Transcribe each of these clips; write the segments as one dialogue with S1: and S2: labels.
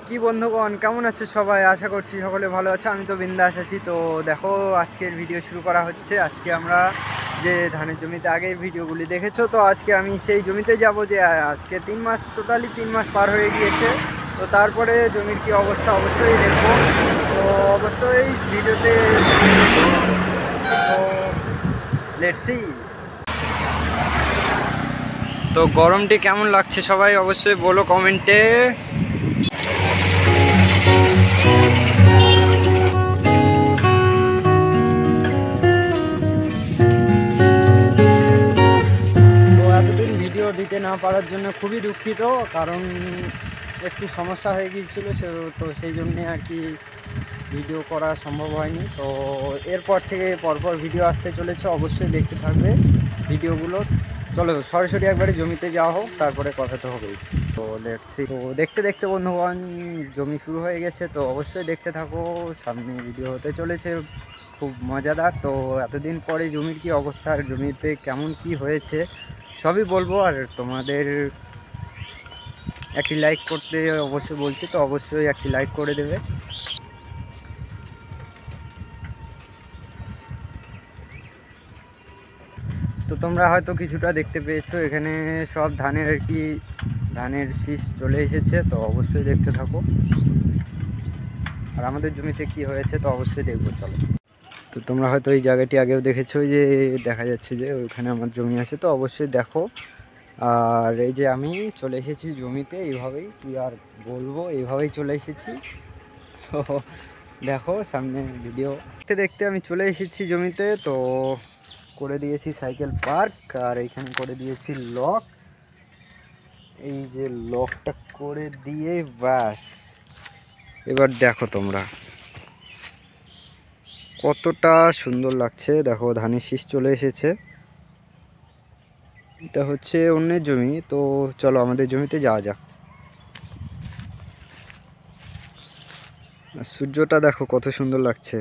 S1: কি বন্ধুগণ, কেমন আছো সবাই? আশা করছি সকলে ভালো আছো। আমি তো বিন্দাস আছি। তো দেখো, আজকের ভিডিও শুরু করা হচ্ছে। আজকে আমরা যে ধানের জমিতে আগের ভিডিওগুলি দেখেছো, তো আজকে আমি সেই জমিতে যাব। যে আজকে 3 মাস, টোটালি 3 মাস পার হয়ে গিয়েছে। তো তারপরে জমির কি অবস্থা অবশ্যই দেখবো। তো অবশ্যই ভিডিওতে তো লেটস সি। তো গরমটি কেমন লাগছে সবাই অবশ্যই বলো কমেন্টে। এতদিন ভিডিও দিতে না পারার জন্য খুবই দুঃখিত, কারণ একটু সমস্যা হয়ে গিয়েছিলো। তো সেই জন্যে আর কি ভিডিও করা সম্ভব হয়নি। তো এরপর থেকে পরপর ভিডিও আসতে চলেছে, অবশ্যই দেখতে থাকবে ভিডিওগুলো। চলো সরাসরি একবারে জমিতে যাওয়া হোক, তারপরে কথা তো হবেই। তো লেটস তো দেখতে দেখতে বন্ধুগণ জমি শুরু হয়ে গেছে। তো অবশ্যই দেখতে থাকো, সামনে ভিডিও হতে চলেছে খুব মজাদার। তো এতদিন পরে জমির কি অবস্থা, আর জমিতে কেমন কি হয়েছে সবই বলবো। আর তোমাদের একটি লাইক করতে অবশ্যই বলছি, তো অবশ্যই একটি লাইক করে দেবে। তো তোমরা হয়তো কিছুটা দেখতে পেয়েছো, এখানে সব ধানের আর কি ধানের শীষ চলে এসেছে। তো অবশ্যই দেখতে থাকো। আর আমাদের জমিতে কি হয়েছে তো অবশ্যই দেখবো, চলো। তো তোমরা হয়তো এই জায়গাটি আগেও দেখেছো, যে দেখা যাচ্ছে যে ওইখানে আমার জমি আছে। তো অবশ্যই দেখো। আর এই যে আমি চলে এসেছি জমিতে, এইভাবেই কি আর বলবো, এইভাবেই চলে এসেছি। তো দেখো সামনে ভিডিও দেখতে দেখতে আমি চলে এসেছি জমিতে। তো করে দিয়েছি সাইকেল পার্ক, আর এইখানে করে দিয়েছি লক। এই যে লকটা করে দিয়ে ব্যাস, এবার দেখো তোমরা কতটা সুন্দর লাগছে। দেখো ধানের শীষ চলে এসেছে। এটা হচ্ছে অন্যের জমি। তো চলো আমাদের জমিতে যাওয়া যাক। আর সূর্যটা দেখো কত সুন্দর লাগছে।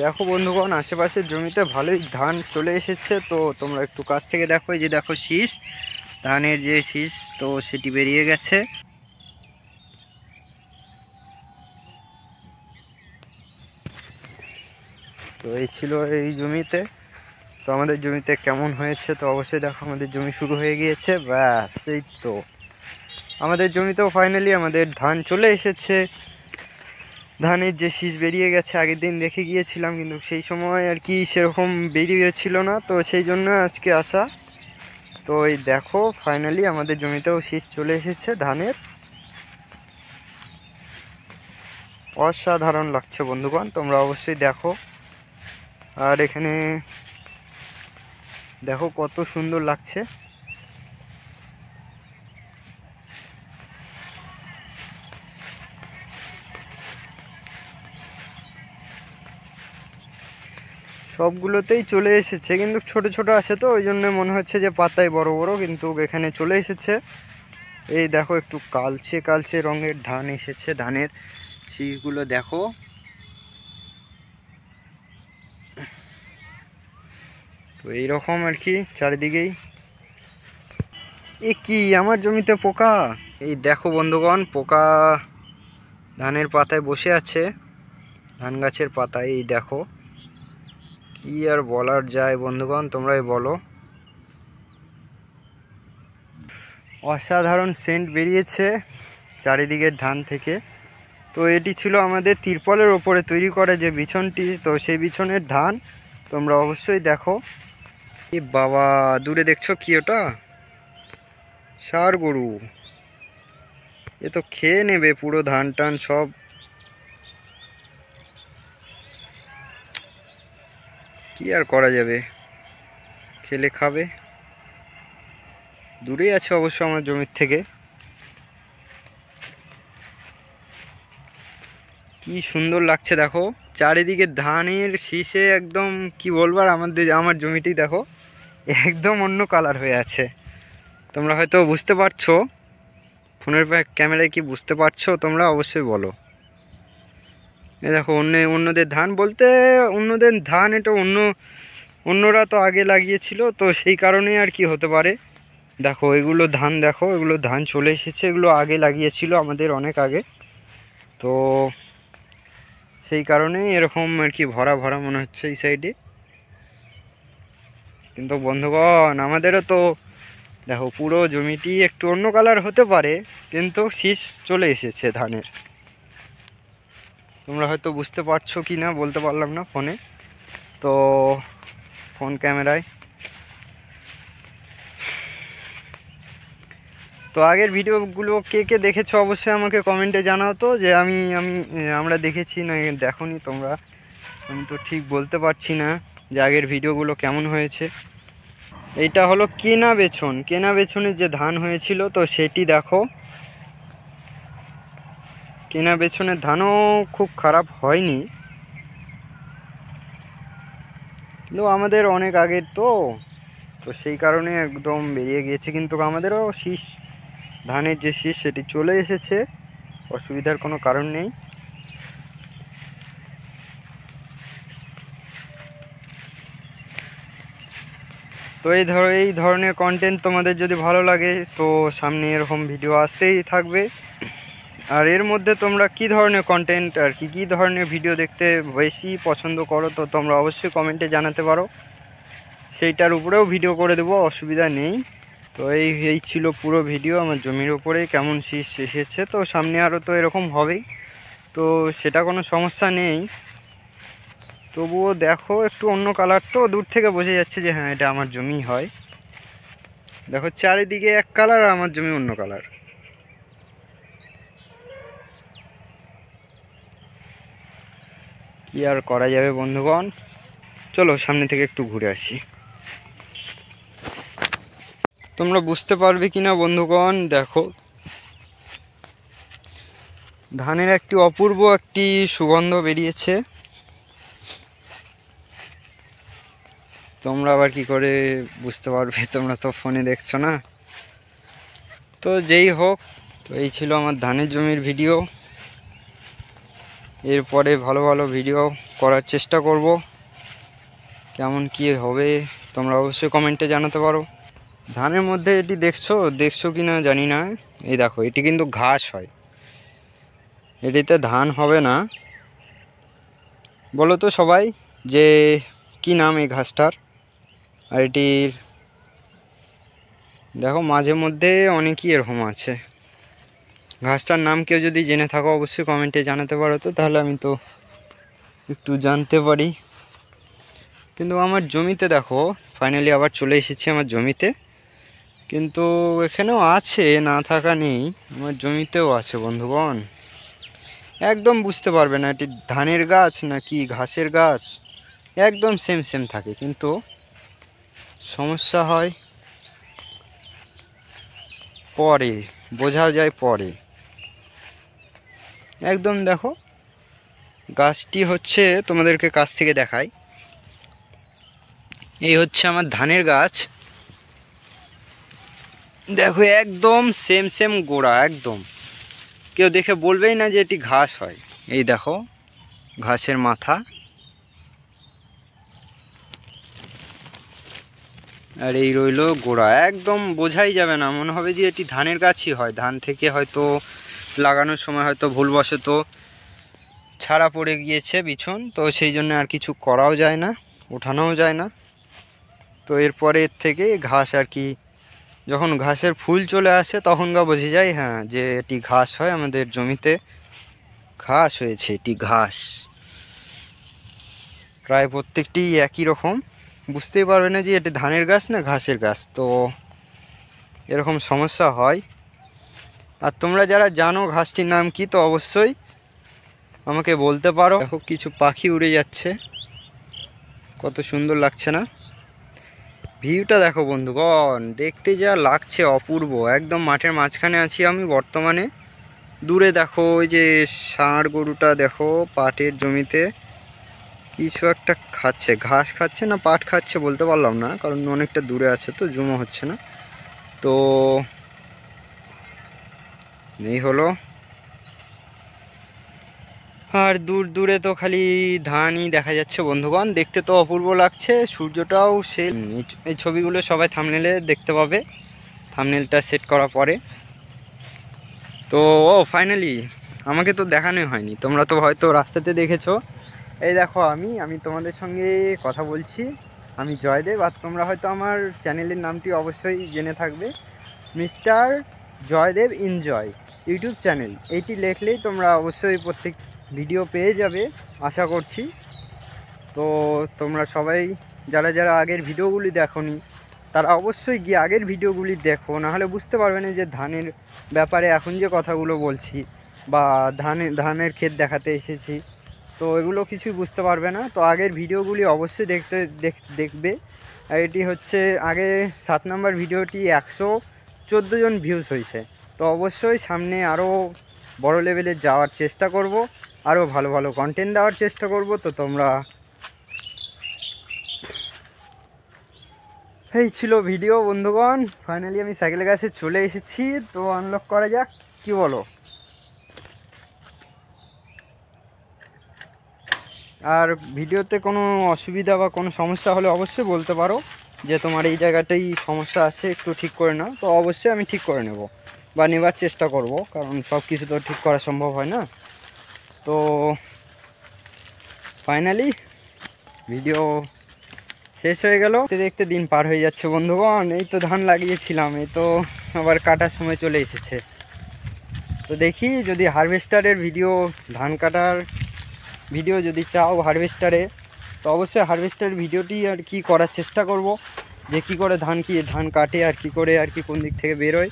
S1: দেখো বন্ধুগণ, আশেপাশের জমিতে ভালোই ধান চলে এসেছে। তো তোমরা একটু কাছ থেকে দেখো, এই যে দেখো শীষ, ধানের যে শীষ, তো সেটি বেরিয়ে গেছে। তো এই ছিল এই জমিতে। তো আমাদের জমিতে কেমন হয়েছে তো অবশ্যই দেখো। আমাদের জমি শুরু হয়ে গিয়েছে, ব্যাস এই তো আমাদের জমিতেও ফাইনালি আমাদের ধান চলে এসেছে। ধানের যে শীষ বেরিয়ে গেছে, আগের দিন দেখে গিয়েছিলাম, কিন্তু সেই সময় আর কি সেরকম বেরিয়েছিল না, তো সেই জন্য আজকে আসা। তো এই দেখো ফাইনালি আমাদের জমিতেও শীষ চলে এসেছে ধানের। অসাধারণ লাগছে বন্ধুগণ, তোমরা অবশ্যই দেখো। আর এখানে দেখো কত সুন্দর লাগছে। সবগুলোতেই চলে এসেছে, কিন্তু ছোট ছোট আছে, তো ওই জন্য মনে হচ্ছে যে পাতায় বড় বড়, কিন্তু এখানে চলে এসেছে। এই দেখো একটু কালচে কালচে রঙের ধান এসেছে, ধানের শীষগুলো দেখো। তো এইরকম আর কি চারিদিকেই। এ কি, আমার জমিতে পোকা! এই দেখো বন্ধুগণ, পোকা ধানের পাতায় বসে আছে, ধান গাছের পাতায়। এই দেখো, কি আর বলার যায় বন্ধুগণ, তোমরাই বলো। অসাধারণ সেন্ট বেরিয়েছে চারিদিকের ধান থেকে। তো এটি ছিল আমাদের তিরপলের ওপরে তৈরি করা যে বিছনটি, তো সেই বিছনের ধান। তোমরা অবশ্যই দেখো। এ বাবা, দূরে দেখছো কি ওটা? ষাঁড় গরু। এ তো খেয়ে নেবে পুরো ধান টান সব। কি আর করা যাবে, খেলে খাবে। দূরেই আছে অবশ্য আমার জমির থেকে। কি সুন্দর লাগছে দেখো, চারিদিকে ধানের শীষে একদম কি বলবো। আর আমার জমিটি দেখো একদম অন্য কালার হয়ে আছে। তোমরা হয়তো বুঝতে পারছো, ফোনের ক্যামেরায় কি বুঝতে পারছো তোমরা অবশ্যই বলো। এই দেখো অন্যদের ধান বলতে অন্যদের ধান, এটা অন্যরা তো আগে লাগিয়েছিল, তো সেই কারণেই আর কি হতে পারে। দেখো এগুলো ধান, দেখো এগুলো ধান চলে এসেছে, এগুলো আগে লাগিয়েছিল আমাদের অনেক আগে, তো সেই কারণেই এরকম আর কি ভরা ভরা মনে হচ্ছে এই সাইডে। কিন্তু বন্ধুগণ আমাদেরও তো দেখো পুরো জমিটি একটু অন্য কালার হতে পারে, কিন্তু শীষ চলে এসেছে ধানের। তোমরা হয়তো বুঝতে পারছো কি না বলতে পারলাম না ফোনে, তো ফোন ক্যামেরায়। তো আগের ভিডিওগুলো কে কে দেখেছো অবশ্যই আমাকে কমেন্টে জানাও তো, যে আমরা দেখেছি না দেখোনি তোমরা। আমি তো ঠিক বলতে পারছি না যে আগের ভিডিওগুলো কেমন হয়েছে। এইটা হলো কেনা বেছনের যে ধান হয়েছিল, তো সেটি দেখো। কেনা বেছনের ধানও খুব খারাপ হয়নি, কিন্তু আমাদের অনেক আগের তো সেই কারণে একদম বেরিয়ে গিয়েছে। কিন্তু আমাদেরও শীষ, ধানের যে শীষ সেটি চলে এসেছে, অসুবিধার কোনো কারণ নেই। তো এই ধরনের কন্টেন্ট তোমাদের যদি ভালো লাগে, তো সামনে এরকম ভিডিও আসতেই থাকবে। আর এর মধ্যে তোমরা কি ধরনের কন্টেন্ট আর কি ধরনের ভিডিও দেখতে বেশি পছন্দ করো, তো তোমরা অবশ্যই কমেন্টে জানাতে পারো, সেইটার উপরেও ভিডিও করে দেবো, অসুবিধা নেই। তো এই ছিল পুরো ভিডিও আমার জমির উপরে কেমন শীষ এসেছে। তো সামনে আরও তো এরকম হবেই, তো সেটা কোনো সমস্যা নেই। তবুও দেখো একটু অন্য কালার, তো দূর থেকে বোঝা যাচ্ছে যে হ্যাঁ এটা আমার জমি হয়। দেখো চারিদিকে এক কালার, আর আমার জমি অন্য কালার। কি আর করা যাবে বন্ধুগণ, চলো সামনে থেকে একটু ঘুরে আসি। তোমরা বুঝতে পারবে কিনা বন্ধুগণ, দেখো ধানের একটি অপূর্ব একটি সুগন্ধ বেরিয়েছে। তোমরা আবার কি করে বুঝতে পারবে, তোমরা তো ফোনে দেখছো না। তো যেই হোক, তো এই ছিল আমার ধানের জমির ভিডিও। এরপরে ভালো ভালো ভিডিও করার চেষ্টা করব, কেমন কি হবে তোমরা অবশ্যই কমেন্টে জানাতে পারো। ধানের মধ্যে এটি দেখছো কি না জানি না, এই দেখো এটি কিন্তু ঘাস হয়, এটিতে ধান হবে না। বলো তো সবাই যে কি নাম এই ঘাসটার। আর এটির দেখো মাঝে মধ্যে অনেকই এরকম আছে। ঘাসটার নাম কেউ যদি জেনে থাকো অবশ্যই কমেন্টে জানাতে পারো, তো তাহলে আমি তো একটু জানতে পারি। কিন্তু আমার জমিতে দেখো ফাইনালি আবার চলে এসেছি আমার জমিতে, কিন্তু এখানেও আছে, না থাকা নেই, আমার জমিতেও আছে বন্ধুগণ। একদম বুঝতে পারবে না এটি ধানের গাছ নাকি ঘাসের গাছ, একদম সেম থাকে, কিন্তু সমস্যা হয় পরে, বোঝা যায় পরে। একদম দেখো গাছটি হচ্ছে, তোমাদেরকে কাছ থেকে দেখাই, এই হচ্ছে আমার ধানের গাছ। দেখো একদম সেম গোড়া, একদম কেউ দেখে বলবেই না যে এটি ঘাস হয়। এই দেখো ঘাসের মাথা, আর এই রইলো গোড়া, একদম বোঝাই যাবে না, মনে হবে যে এটি ধানের গাছই হয়। ধান থেকে হয়তো লাগানোর সময় হয়তো ভুলবশত ছাড়া পড়ে গিয়েছে বিছন, তো সেই জন্য আর কিছু করাও যায় না, ওঠানোও যায় না। তো এরপরে এর থেকে ঘাস আর কি, যখন ঘাসের ফুল চলে আসে তখন বোঝা যায় হ্যাঁ যে এটি ঘাস হয়, আমাদের জমিতে ঘাস হয়েছে। এটি ঘাস, প্রায় প্রত্যেকটি একই রকম, বুঝতেই পারবে না যে এটি ধানের গাছ না ঘাসের গাছ। তো এরকম সমস্যা হয়। আর তোমরা যারা জানো ঘাসটির নাম কি, তো অবশ্যই আমাকে বলতে পারো। দেখো কিছু পাখি উড়ে যাচ্ছে, কত সুন্দর লাগছে না ভিউটা। দেখো বন্ধুগণ দেখতে যা লাগছে অপূর্ব, একদম মাঠের মাঝখানে আছি আমি বর্তমানে। দূরে দেখো ওই যে ষাঁড় গরুটা দেখো পাটের জমিতে কিছু একটা খাচ্ছে, ঘাস খাচ্ছে না পাট খাচ্ছে বলতে পারলাম না, কারণ অনেকটা দূরে আছে তো জুমও হচ্ছে না। তো এই হলো আর দূর দূরে তো খালি ধানই দেখা যাচ্ছে বন্ধুগণ, দেখতে তো অপূর্ব লাগছে, সূর্যটাও সেই। এই ছবিগুলো সবাই থাম্বনেলে দেখতে পাবে, থাম্বনেলটা সেট করার পরে। তো ফাইনালি আমাকে তো দেখানোই হয়নি, তোমরা তো হয়তো রাস্তাতে দেখেছো। এই দেখো আমি তোমাদের সঙ্গে কথা বলছি, আমি জয়দেব। আর তোমরা হয়তো আমার চ্যানেলের নামটি অবশ্যই জেনে থাকবে, mister Joydev enjoy YouTube channel. এইটি লিখলেই তোমরা অবশ্যই প্রত্যেক ভিডিও পেয়ে যাবে আশা করছি। তো তোমরা সবাই যারা যারা আগের ভিডিওগুলি দেখোনি তারা অবশ্যই গিয়ে আগের ভিডিওগুলি দেখো, নাহলে বুঝতে পারবে না যে ধানের ব্যাপারে এখন যে কথাগুলো বলছি বা ধানের ক্ষেত দেখাতে এসেছি, তো এগুলো কিছুই বুঝতে পারবে না। তো আগের ভিডিওগুলি অবশ্যই দেখবে। আর এটি হচ্ছে আগে 7 নম্বর ভিডিওটি 114 জন ভিউজ হয়েছে। তো অবশ্যই সামনে আরও বড় লেভেলে যাওয়ার চেষ্টা করব, আরও ভালো ভালো কন্টেন্ট দেওয়ার চেষ্টা করব। তো তোমরা, এই ছিল ভিডিও বন্ধুগণ। ফাইনালি আমি সাইকেলের কাছে চলে এসেছি, তো আনলক করা যাক, কি বলো? আর ভিডিওতে কোনো অসুবিধা বা কোনো সমস্যা হলে অবশ্যই বলতে পারো যে তোমার এই জায়গাটাই সমস্যা আছে, একটু ঠিক করে নাও। তো অবশ্যই আমি ঠিক করে নেব বা নেবার চেষ্টা করব, কারণ সব কিছু তো ঠিক করা সম্ভব হয় না। তো ফাইনালি ভিডিও শেষ হয়ে গেল, দেখতে দেখতে দিন পার হয়ে যাচ্ছে বন্ধুগণ। এই তো ধান লাগিয়েছিলাম, এই তো আবার কাটার সময় চলে এসেছে। তো দেখি যদি হারভেস্টারের ভিডিও, ধান কাটার ভিডিও যদি চাও হারভেস্টারে, তো অবশ্যই হারভেস্টারের ভিডিওটি আর কি করার চেষ্টা করব, যে কি করে ধান কাটে আর কি করে আর কি কোন দিক থেকে বেরোয়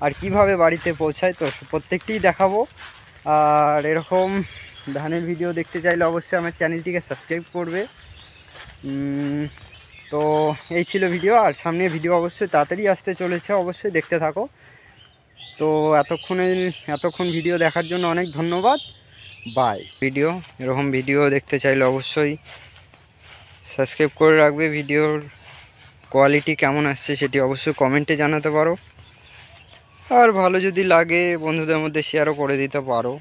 S1: আর কিভাবে বাড়িতে পৌঁছায়, তো প্রত্যেকটিই দেখাবো। আর এরকম ধানের ভিডিও দেখতে চাইলে অবশ্যই আমার চ্যানেলটিকে সাবস্ক্রাইব করবে। তো এই ছিল ভিডিও, আর সামনে ভিডিও অবশ্যই তাড়াতাড়ি আসতে চলেছে, অবশ্যই দেখতে থাকো। তো এতক্ষণ ভিডিও দেখার জন্য অনেক ধন্যবাদ, বাই। এরকম ভিডিও দেখতে চাইলে অবশ্যই সাবস্ক্রাইব করে রাখবে। ভিডিওর কোয়ালিটি কেমন আসছে সেটি অবশ্যই কমেন্টে জানাতে পারো, আর ভালো যদি লাগে বন্ধুদের মধ্যে শেয়ারও করে দিতে পারো।